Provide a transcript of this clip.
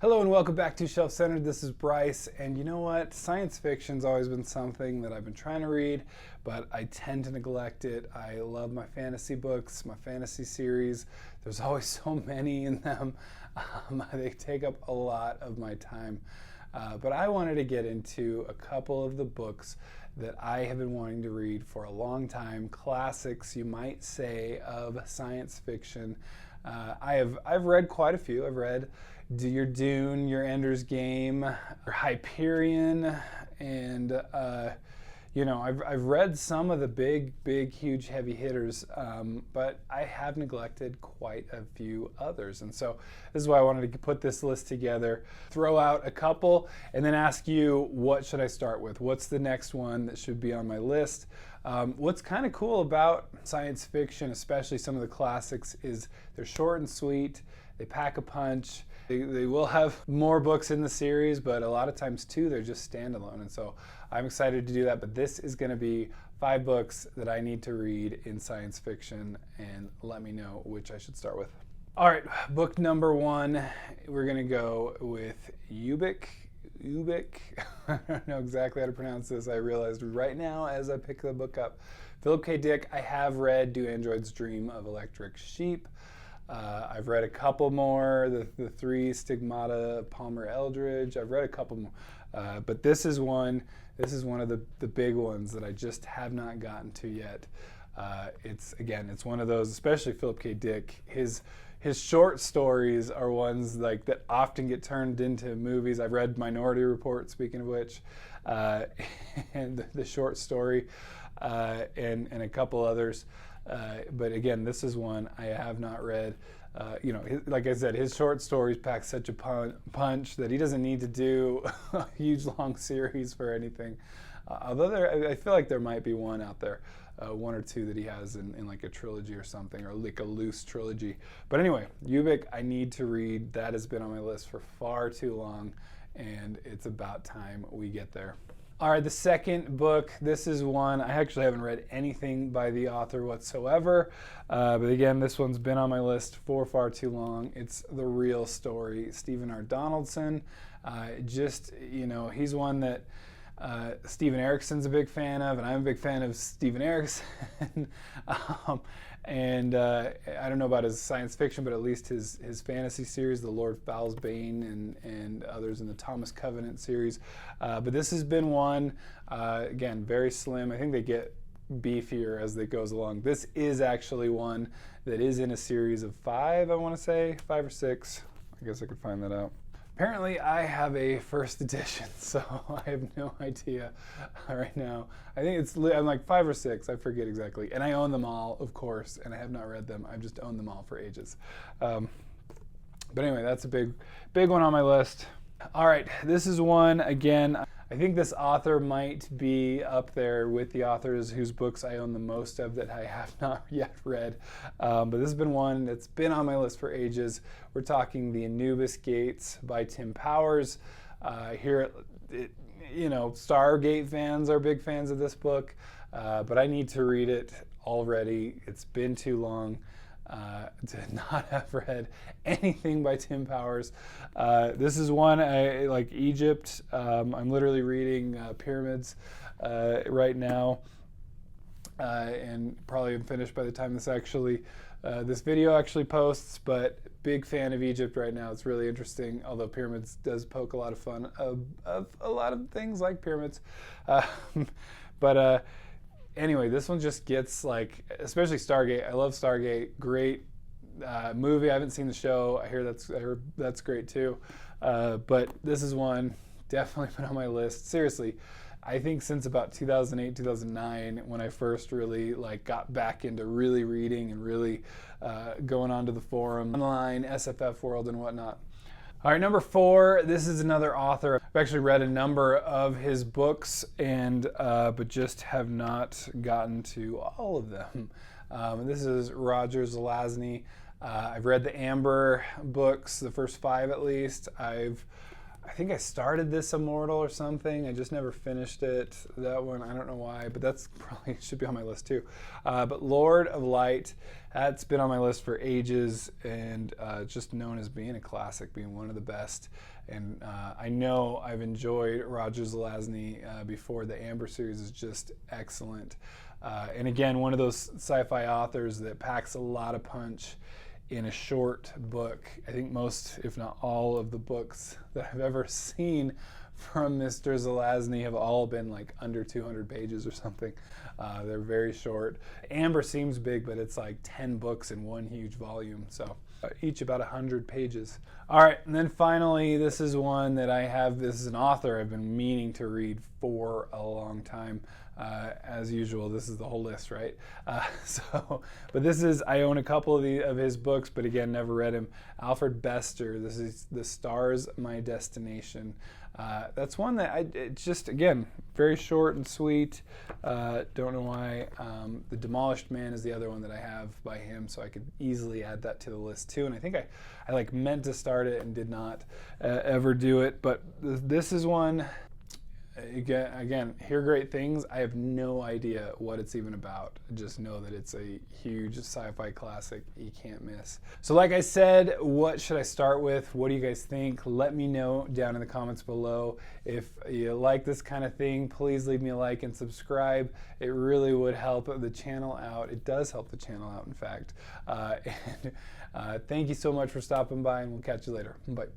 Hello and welcome back to Shelf Centered. This is Bryce, and you know what? Science fiction's always been something that I've been trying to read, but I tend to neglect it. I love my fantasy books, my fantasy series. There's always so many in them. They take up a lot of my time. But I wanted to get into a couple of the books that I have been wanting to read for a long time. Classics, you might say, of science fiction. I've read quite a few. I've read your Dune, your Ender's Game, your Hyperion, and I've read some of the big, huge, heavy hitters, but I have neglected quite a few others. And so this is why I wanted to put this list together, throw out a couple, and then ask you, what should I start with? What's the next one that should be on my list? What's kind of cool about science fiction, especially some of the classics, is they're short and sweet. They pack a punch. They will have more books in the series, but a lot of times too, they're just standalone. And so I'm excited to do that. But this is going to be 5 books that I need to read in science fiction, and let me know which I should start with. All right, book number 1, we're going to go with Ubik. I don't know exactly how to pronounce this. I realized right now as I pick the book up. Philip K. Dick. I have read Do Androids Dream of Electric Sheep. I've read a couple more, the 3 Stigmata, Palmer Eldridge. I've read a couple more, but this is one of the big ones that I just have not gotten to yet. It's one of those, especially Philip K. Dick. His short stories are ones like that often get turned into movies. I've read Minority Report, speaking of which, and the short story, and a couple others. But again, this is one I have not read. Like I said, his short stories pack such a punch that he doesn't need to do a huge long series for anything. Although I feel like there might be one out there, 1 or 2 that he has in like a trilogy or something, or like a loose trilogy. But anyway, Ubik, I need to read. That has been on my list for far too long, and it's about time we get there. All right, the second book, this is one, I actually haven't read anything by the author whatsoever, but again, this one's been on my list for far too long. It's The Real Story, Stephen R. Donaldson. He's one that Steven Erikson's a big fan of, and I'm a big fan of Steven Erikson. I don't know about his science fiction, but at least his fantasy series, the Lord Fowl's Bane and others in the Thomas Covenant series. But this has been one, again, very slim. I think they get beefier as it goes along. This is actually one that is in a series of 5, I want to say, 5 or 6. I guess I could find that out. Apparently, I have a first edition, so I have no idea right now. I think I'm like 5 or 6, I forget exactly. And I own them all, of course, and I have not read them. I've just owned them all for ages. But anyway, that's a big one on my list. All right, this is one, again, I think this author might be up there with the authors whose books I own the most of that I have not yet read. But this has been one that's been on my list for ages. We're talking The Anubis Gates by Tim Powers. Stargate fans are big fans of this book, but I need to read it already. It's been too long to not have read anything by Tim Powers. This is one I like. Egypt. I'm literally reading Pyramids right now, and probably am finished by the time this video actually posts. But big fan of Egypt right now. It's really interesting. Although Pyramids does poke a lot of fun of a lot of things like pyramids, but. Anyway, this one just gets like, especially Stargate. I love Stargate. Great movie. I haven't seen the show. I heard that's great too. But this is one definitely put on my list. Seriously, I think since about 2008, 2009, when I first really got back into really reading and really going onto the forum, online, SFF world and whatnot. All right, number 4, this is another author. I've actually read a number of his books, but just have not gotten to all of them. This is Roger Zelazny. I've read the Amber books, the first 5 at least. I've I think I started This Immortal or something. I just never finished it. That one, I don't know why, but that's probably should be on my list too. But Lord of Light, that's been on my list for ages, and just known as being a classic, being one of the best. And I know I've enjoyed Roger Zelazny before. The Amber series is just excellent. And again, one of those sci-fi authors that packs a lot of punch in a short book. I think most, if not all, of the books that I've ever seen from Mr. Zelazny have all been like under 200 pages or something. They're very short. Amber seems big, but it's like 10 books in one huge volume, so each about 100 pages. All right, and then finally, this is one that this is an author I've been meaning to read for a long time. As usual, this is the whole list, right? But this is, I own a couple of his books, but again, never read him. Alfred Bester, this is The Stars, My Destination. That's one that it's just, again, very short and sweet. Don't know why. The Demolished Man is the other one that I have by him, so I could easily add that to the list too. And I think I like meant to start it and did not ever do it, but this is one. Again, hear great things. I have no idea what it's even about. I just know that it's a huge sci-fi classic you can't miss. So like I said, what should I start with? What do you guys think? Let me know down in the comments below. If you like this kind of thing, please leave me a like and subscribe. It really would help the channel out. It does help the channel out, in fact. Thank you so much for stopping by, and we'll catch you later. Bye.